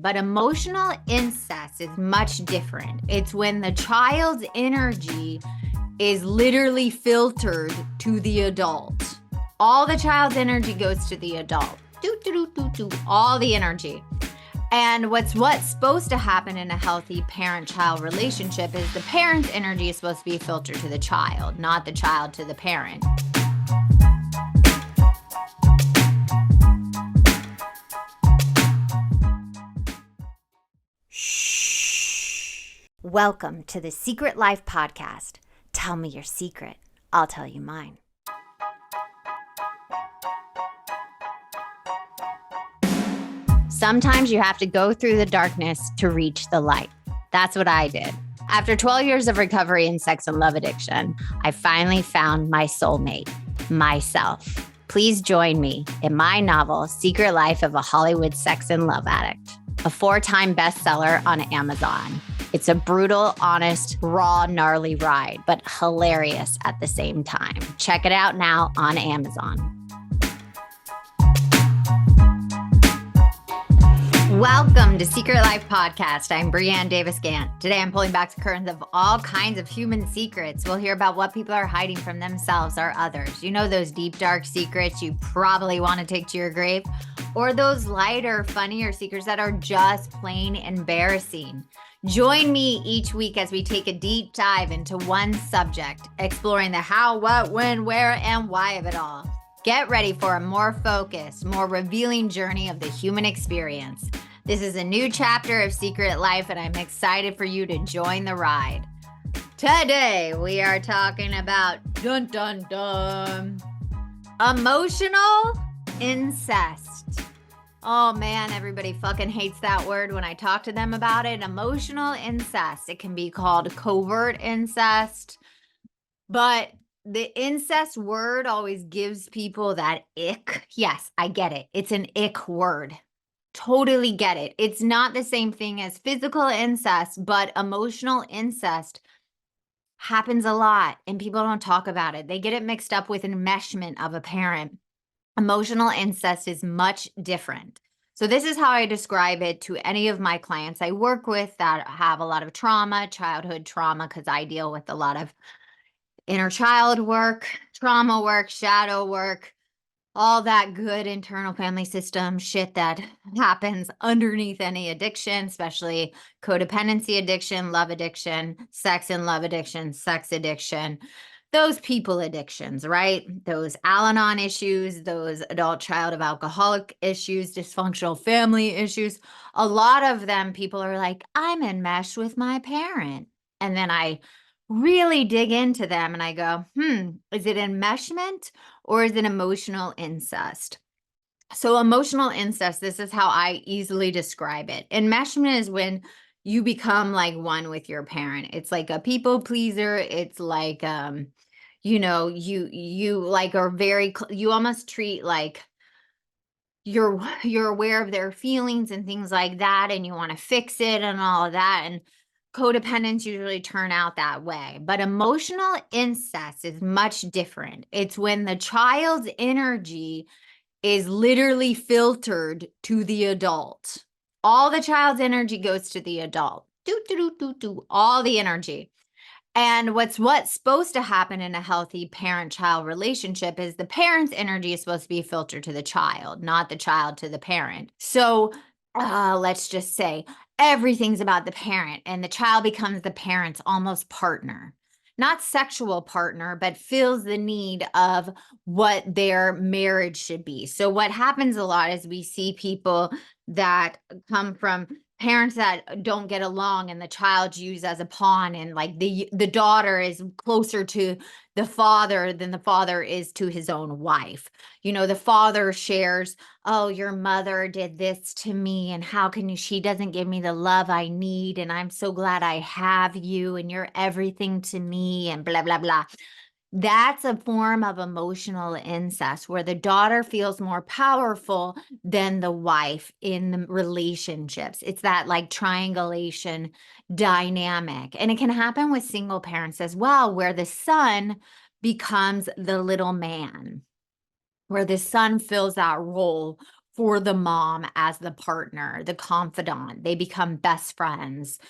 But emotional incest is much different. It's when the child's energy is literally filtered to the adult. All the child's energy goes to the adult. All the energy. And what's supposed to happen in a healthy parent-child relationship is the parent's energy is supposed to be filtered to the child, not the child to the parent. Welcome to the Secret Life Podcast. Tell me your secret. I'll tell you mine. Sometimes you have to go through the darkness to reach the light. That's what I did. After 12 years of recovery in sex and love addiction, I finally found my soulmate, myself. Please join me in my novel, Secret Life of a Hollywood Sex and Love Addict, a 4-time bestseller on Amazon. It's a brutal, honest, raw, gnarly ride, but hilarious at the same time. Check it out now on Amazon. Welcome to Secret Life Podcast. I'm Brianne Davis-Gantt. Today I'm pulling back the curtains of all kinds of human secrets. We'll hear about what people are hiding from themselves or others. You know those deep, dark secrets you probably want to take to your grave? Or those lighter, funnier secrets that are just plain embarrassing. Join me each week as we take a deep dive into one subject, exploring the how, what, when, where, and why of it all. Get ready for a more focused, more revealing journey of the human experience. This is a new chapter of Secret Life, and I'm excited for you to join the ride. Today, we are talking about emotional incest. Oh man, everybody fucking hates that word when I talk to them about it. Emotional incest. It can be called covert incest, but the incest word always gives people that ick. Yes, I get it. It's an ick word. Totally get it. It's not the same thing as physical incest, but emotional incest happens a lot and people don't talk about it. They get it mixed up with enmeshment of a parent. Emotional incest is much different. So this is how I describe it to any of my clients I work with that have a lot of trauma, childhood trauma, because I deal with a lot of inner child work, trauma work, shadow work, all that good internal family system shit that happens underneath any addiction, especially codependency addiction, love addiction, sex and love addiction, sex addiction. Those people addictions, right? Those Al-Anon issues, those adult child of alcoholic issues, dysfunctional family issues. A lot of them, people are like, I'm enmeshed with my parent. And then I really dig into them and I go, is it enmeshment or is it emotional incest? So emotional incest, this is how I easily describe it. Enmeshment is when you become like one with your parent. It's like a people pleaser. It's like, you like are very, you almost treat like you're aware of their feelings and things like that. And you want to fix it and all of that. And codependents usually turn out that way. But emotional incest is much different. It's when the child's energy is literally filtered to the adult. All the child's energy goes to the adult. All the energy. And what's supposed to happen in a healthy parent-child relationship is the parent's energy is supposed to be filtered to the child, not the child to the parent. So let's just say everything's about the parent and the child becomes the parent's almost partner. Not sexual partner, but feels the need of what their marriage should be. So what happens a lot is we see people that come from parents that don't get along and the child's used as a pawn, and like the daughter is closer to the father than the father is to his own wife. You know, the father shares, oh, your mother did this to me and how can she doesn't give me the love I need, and I'm so glad I have you and you're everything to me, and blah blah blah. That's a form of emotional incest where the daughter feels more powerful than the wife in the relationships. It's that like triangulation dynamic. And it can happen with single parents as well, where the son becomes the little man, where the son fills that role for the mom as the partner, the confidant. They become best friends.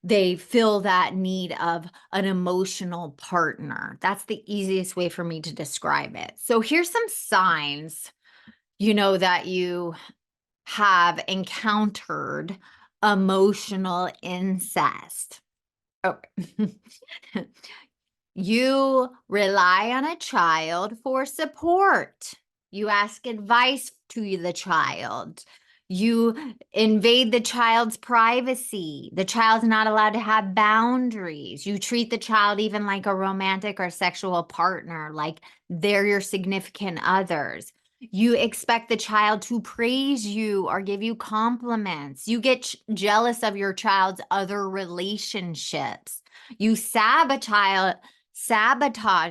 They fill that need of an emotional partner. That's the easiest way for me to describe it. So here's some signs, that you have encountered emotional incest. Okay. You rely on a child for support. You ask advice to the child. You invade the child's privacy. The child's not allowed to have boundaries. You treat the child even like a romantic or sexual partner, like they're your significant others. You expect the child to praise you or give you compliments. You get jealous of your child's other relationships. You sabotage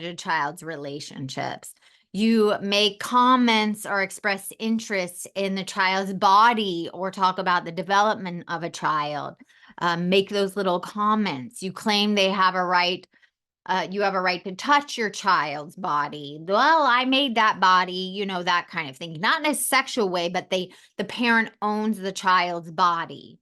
a child's relationships. You make comments or express interest in the child's body or talk about the development of a child. Make those little comments. You claim they have a right. You have a right to touch your child's body. Well, I made that body, that kind of thing. Not in a sexual way, but the parent owns the child's body.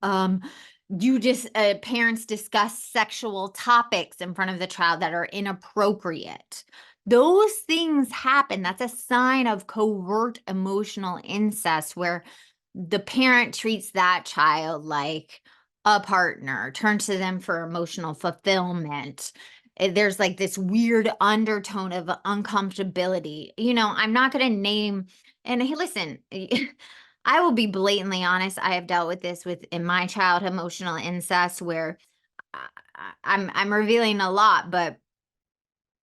Parents discuss sexual topics in front of the child that are inappropriate. Those things happen. That's a sign of covert emotional incest, where the parent treats that child like a partner, turns to them for emotional fulfillment. There's like this weird undertone of uncomfortability. I'm not going to name, and hey, listen, I will be blatantly honest. I have dealt with this in my child emotional incest, where I'm revealing a lot, but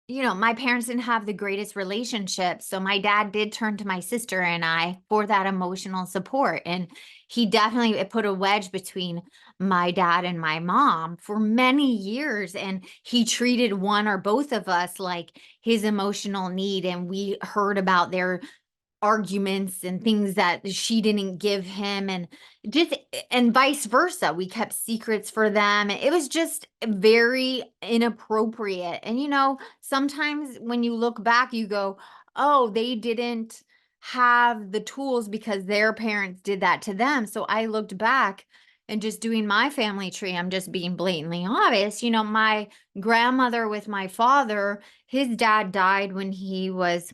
my parents didn't have the greatest relationship. So my dad did turn to my sister and I for that emotional support. And it put a wedge between my dad and my mom for many years. And he treated one or both of us like his emotional need. And we heard about their arguments and things that she didn't give him, and vice versa. We kept secrets for them. It was just very inappropriate. And sometimes when you look back, you go, oh, they didn't have the tools because their parents did that to them. So I looked back and just doing my family tree, I'm just being blatantly honest. My grandmother with my father, his dad died when he was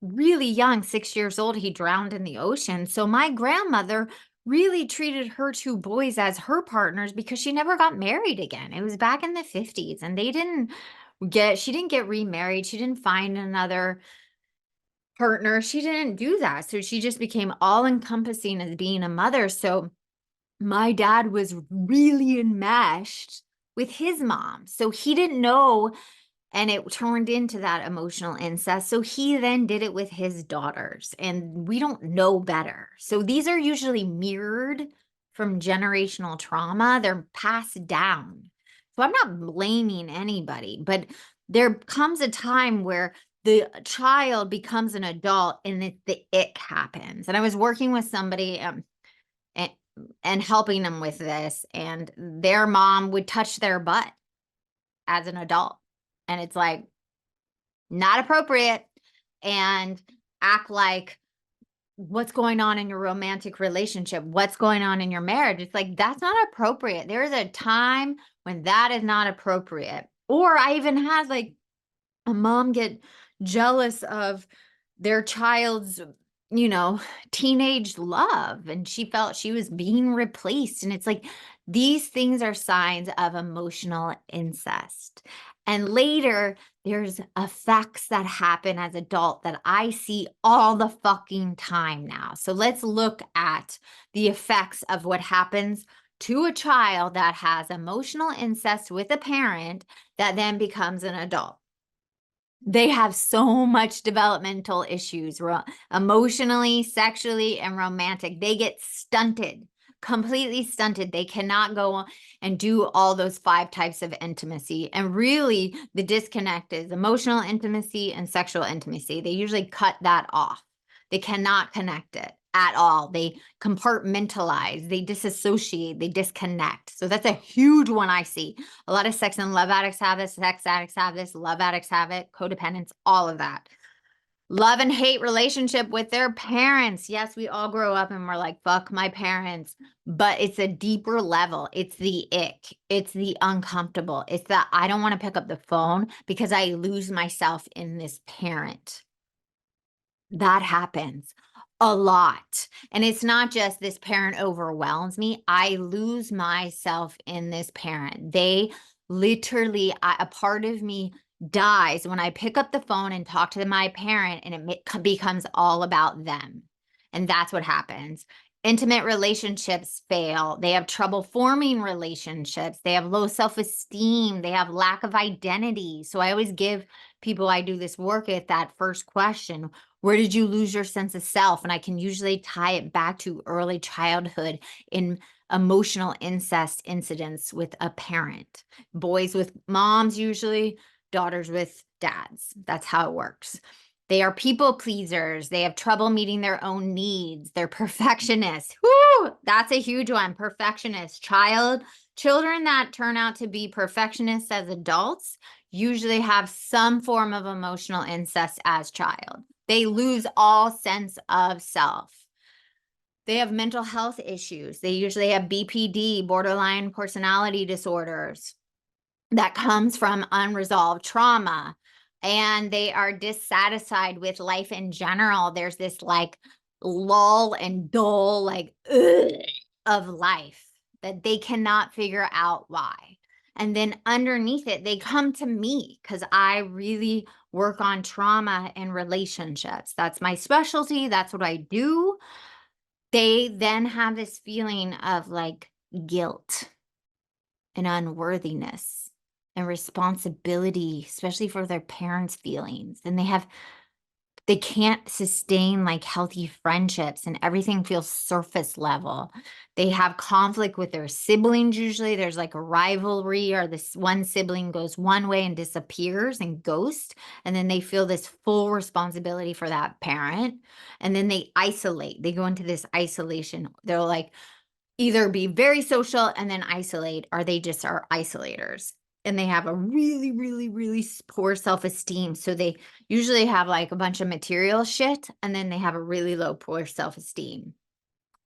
really young, 6 years old. He drowned in the ocean. So my grandmother really treated her two boys as her partners because she never got married again. It was back in the 50s, and she didn't get remarried. She didn't find another partner. She didn't do that. So she just became all encompassing as being a mother. So my dad was really enmeshed with his mom. So he didn't know, and it turned into that emotional incest. So he then did it with his daughters, and we don't know better. So these are usually mirrored from generational trauma. They're passed down. So I'm not blaming anybody, but there comes a time where the child becomes an adult and the ick happens. And I was working with somebody and helping them with this, and their mom would touch their butt as an adult. And it's like, not appropriate, and act like, what's going on in your romantic relationship? What's going on in your marriage? It's like, that's not appropriate. There is a time when that is not appropriate. Or I even had like a mom get jealous of their child's, teenage love, and she felt she was being replaced. And it's like, these things are signs of emotional incest. And later, there's effects that happen as adult that I see all the fucking time now. So let's look at the effects of what happens to a child that has emotional incest with a parent that then becomes an adult. They have so much developmental issues, emotionally, sexually, and romantic. They get stunted, completely stunted. They cannot go and do all those 5 types of intimacy. And really, the disconnect is emotional intimacy and sexual intimacy. They usually cut that off. They cannot connect it at all. They compartmentalize, they disassociate, they disconnect. So that's a huge one I see. A lot of sex and love addicts have this, sex addicts have this, love addicts have it, codependence, all of that. Love and hate relationship with their parents. Yes, we all grow up and we're like, fuck my parents. But it's a deeper level. It's the ick. It's the uncomfortable. It's that I don't want to pick up the phone because I lose myself in this parent. That happens a lot. And it's not just this parent overwhelms me. I lose myself in this parent. They literally, a part of me dies when I pick up the phone and talk to my parent, and it becomes all about them. And that's what happens. Intimate relationships fail. They have trouble forming relationships. They have low self-esteem. They have lack of identity. So I always give people I do this work with that first question: where did you lose your sense of self? And I can usually tie it back to early childhood in emotional incest incidents with a parent. Boys with moms, usually, daughters with dads. That's how it works. They are people pleasers. They have trouble meeting their own needs. They're perfectionists. Whoo, that's a huge one. Perfectionist. Children that turn out to be perfectionists as adults usually have some form of emotional incest as child. They lose all sense of self. They have mental health issues. They usually have BPD, borderline personality disorders, that comes from unresolved trauma. And they are dissatisfied with life in general. There's this like lull and dull, like, of life that they cannot figure out why. And then underneath it, they come to me because I really work on trauma and relationships. That's my specialty. That's what I do. They then have this feeling of like guilt and unworthiness and responsibility, especially for their parents' feelings. And they can't sustain like healthy friendships, and everything feels surface level. They have conflict with their siblings. Usually there's like a rivalry, or this one sibling goes one way and disappears and ghosts. And then they feel this full responsibility for that parent. And then they isolate. They go into this isolation. They'll like either be very social and then isolate, or they just are isolators. And they have a really, really, really poor self-esteem. So they usually have like a bunch of material shit, and then they have a really low, poor self-esteem.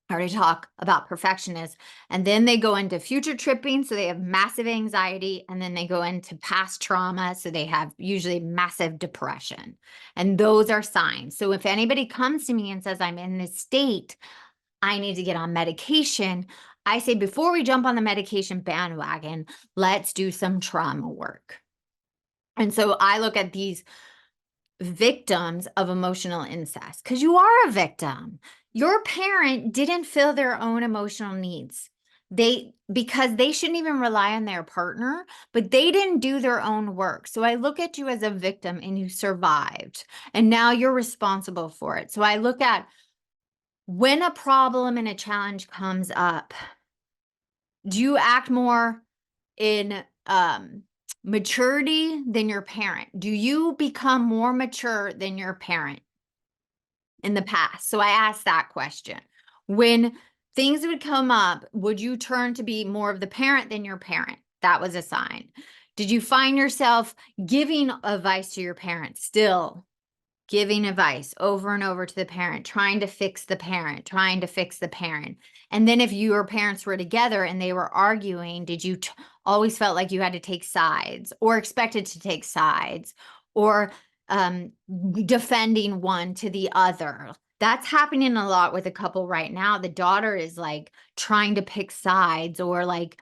I already talk about perfectionists. And then they go into future tripping. So they have massive anxiety. And then they go into past trauma. So they have usually massive depression. And those are signs. So if anybody comes to me and says, I'm in this state, I need to get on medication, I say, before we jump on the medication bandwagon, let's do some trauma work. And so I look at these victims of emotional incest, because you are a victim. Your parent didn't fill their own emotional needs. Because they shouldn't even rely on their partner, but they didn't do their own work. So I look at you as a victim, and you survived, and now you're responsible for it. So I look at, when a problem and a challenge comes up, do you act more in maturity than your parent? Do you become more mature than your parent in the past? So I asked that question. When things would come up, would you turn to be more of the parent than your parent? That was a sign. Did you find yourself giving advice to your parents still? Giving advice over and over to the parent, trying to fix the parent, trying to fix the parent. And then if your parents were together and they were arguing, did you always felt like you had to take sides, or expected to take sides, or defending one to the other? That's happening a lot with a couple right now. The daughter is like trying to pick sides, or like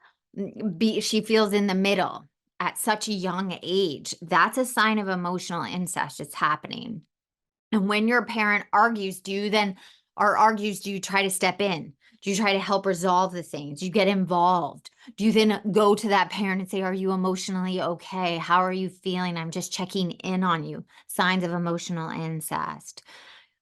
she feels in the middle at such a young age. That's a sign of emotional incest. It's happening. And when your parent argues, do you try to step in? Do you try to help resolve the things? Do you get involved? Do you then go to that parent and say, are you emotionally okay? How are you feeling? I'm just checking in on you. Signs of emotional incest.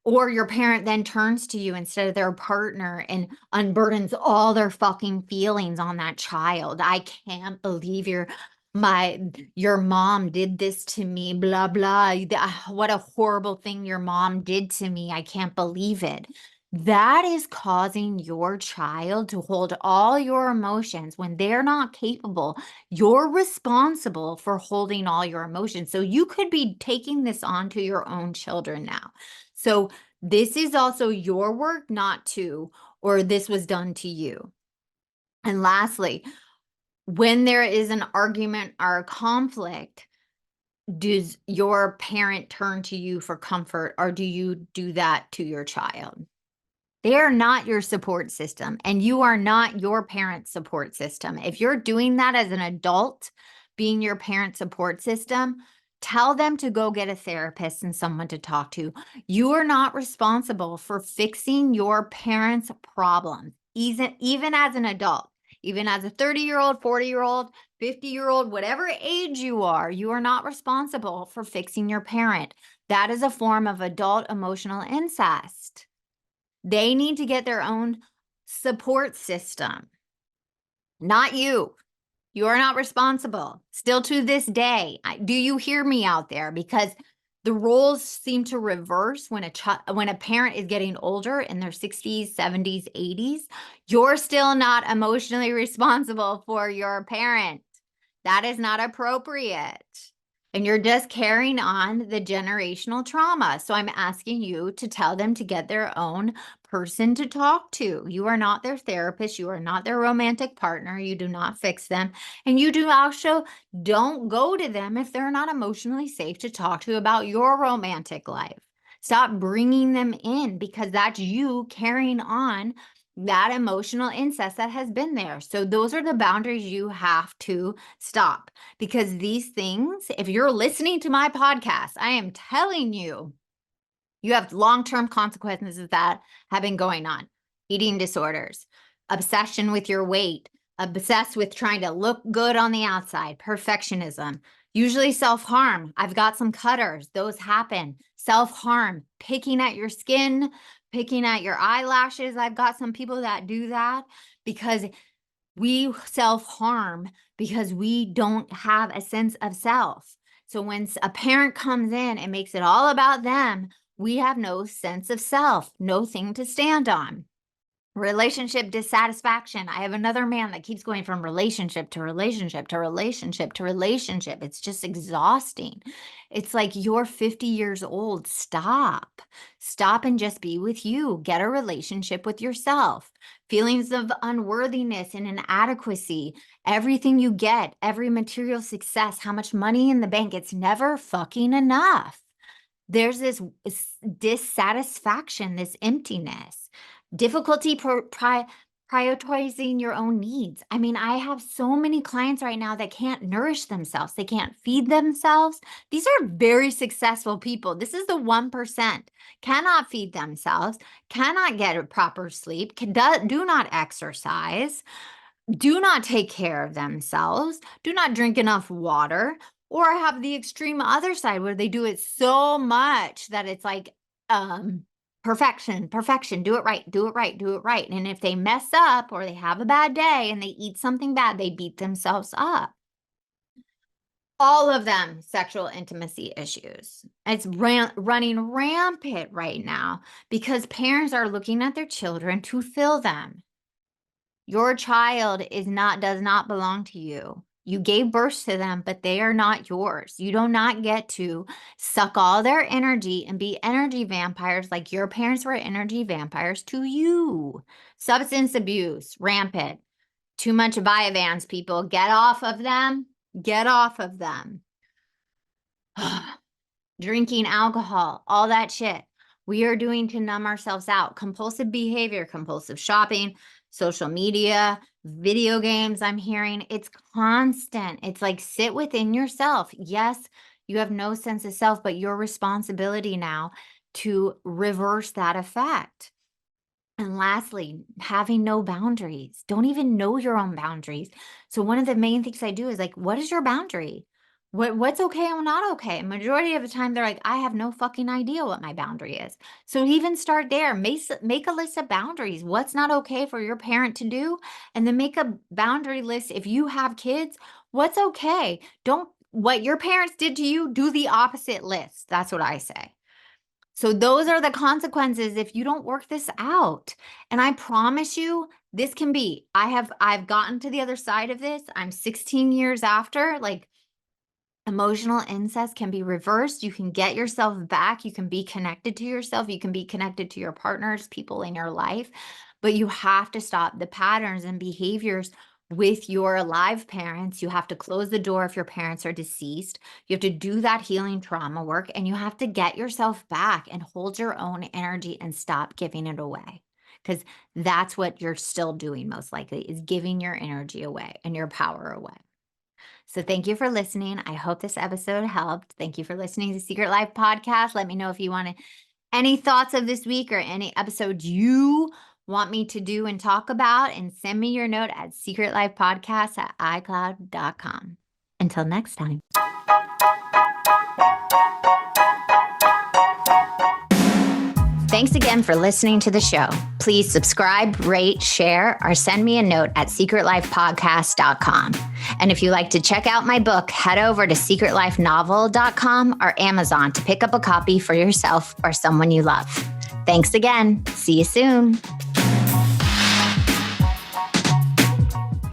Or your parent then turns to you instead of their partner and unburdens all their fucking feelings on that child. I can't believe your mom did this to me, blah, blah. What a horrible thing your mom did to me. I can't believe it. that is causing your child to hold all your emotions when they're not capable. You're responsible for holding all your emotions. So you could be taking this on to your own children now. So this is also your work, not to, or this was done to you. And lastly, when there is an argument or a conflict, does your parent turn to you for comfort, or do you do that to your child? They are not your support system, and you are not your parent's support system. If you're doing that as an adult, being your parent's support system, tell them to go get a therapist and someone to talk to. You are not responsible for fixing your parents' problems, even as an adult, even as a 30-year-old, 40-year-old, 50-year-old, whatever age you are not responsible for fixing your parent. That is a form of adult emotional incest. They need to get their own support system, not you. You are not responsible. Still to this day, do you hear me out there? Because the roles seem to reverse when a parent is getting older in their 60s, 70s, 80s. You're still not emotionally responsible for your parent. That is not appropriate. And you're just carrying on the generational trauma. So I'm asking you to tell them to get their own person to talk to. You are not their therapist. You are not their romantic partner. You do not fix them. And you do also don't go to them if they're not emotionally safe to talk to about your romantic life. Stop bringing them in, because that's you carrying on that emotional incest that has been there. So those are the boundaries you have to stop, because these things, if you're listening to my podcast, I am telling you, you have long-term consequences that have been going on. Eating disorders, obsession with your weight, obsessed with trying to look good on the outside, perfectionism, usually self-harm. I've got some cutters, those happen. Self-harm, picking at your skin, picking at your eyelashes. I've got some people that do that because we self-harm because we don't have a sense of self. So when a parent comes in and makes it all about them, we have no sense of self, no thing to stand on. Relationship dissatisfaction. I have another man that keeps going from relationship to relationship to relationship to relationship. It's just exhausting. It's like you're 50 years old. Stop. Stop and just be with you. Get a relationship with yourself. Feelings of unworthiness and inadequacy. Everything you get, every material success, how much money in the bank, it's never fucking enough. There's this dissatisfaction, this emptiness, difficulty prioritizing your own needs. I mean, I have so many clients right now that can't nourish themselves. They can't feed themselves. These are very successful people. This is the 1%. Cannot feed themselves, cannot get a proper sleep, do not exercise, do not take care of themselves, do not drink enough water, or have the extreme other side where they do it so much that it's like perfection, do it right, do it right, do it right. And if they mess up or they have a bad day and they eat something bad, they beat themselves up. All of them sexual intimacy issues. It's running rampant right now because parents are looking at their children to fill them. Your child does not belong to you. You gave birth to them, but they are not yours. You do not get to suck all their energy and be energy vampires like your parents were energy vampires to you. Substance abuse, rampant. Too much Vyvanse, people. Get off of them. Get off of them. Drinking alcohol, all that shit we are doing to numb ourselves out. Compulsive behavior, compulsive shopping, social media, video games. I'm hearing it's constant. It's like sit within yourself. Yes, you have no sense of self, but your responsibility now to reverse that effect. And lastly, having no boundaries. Don't even know your own boundaries. So one of the main things I do is like, what is your boundary? What's okay and not okay? And majority of the time they're like, I have no fucking idea what my boundary is. So even start there, make a list of boundaries. What's not okay for your parent to do? And then make a boundary list. If you have kids, what's okay? What your parents did to you, do the opposite list. That's what I say. So those are the consequences if you don't work this out. And I promise you, this can be, I've gotten to the other side of this. I'm 16 years after, like, emotional incest can be reversed. You can get yourself back. You can be connected to yourself. You can be connected to your partners, people in your life, but you have to stop the patterns and behaviors with your alive parents. You have to close the door if your parents are deceased. You have to do that healing trauma work, and you have to get yourself back and hold your own energy and stop giving it away. Because that's what you're still doing, most likely, is giving your energy away and your power away. So thank you for listening. I hope this episode helped. Thank you for listening to Secret Life Podcast. Let me know if you want any thoughts of this week or any episodes you want me to do and talk about, and send me your note at secretlifepodcast@icloud.com. Until next time. Thanks again for listening to the show. Please subscribe, rate, share, or send me a note at secretlifepodcast.com. And if you'd like to check out my book, head over to secretlifenovel.com or Amazon to pick up a copy for yourself or someone you love. Thanks again. See you soon.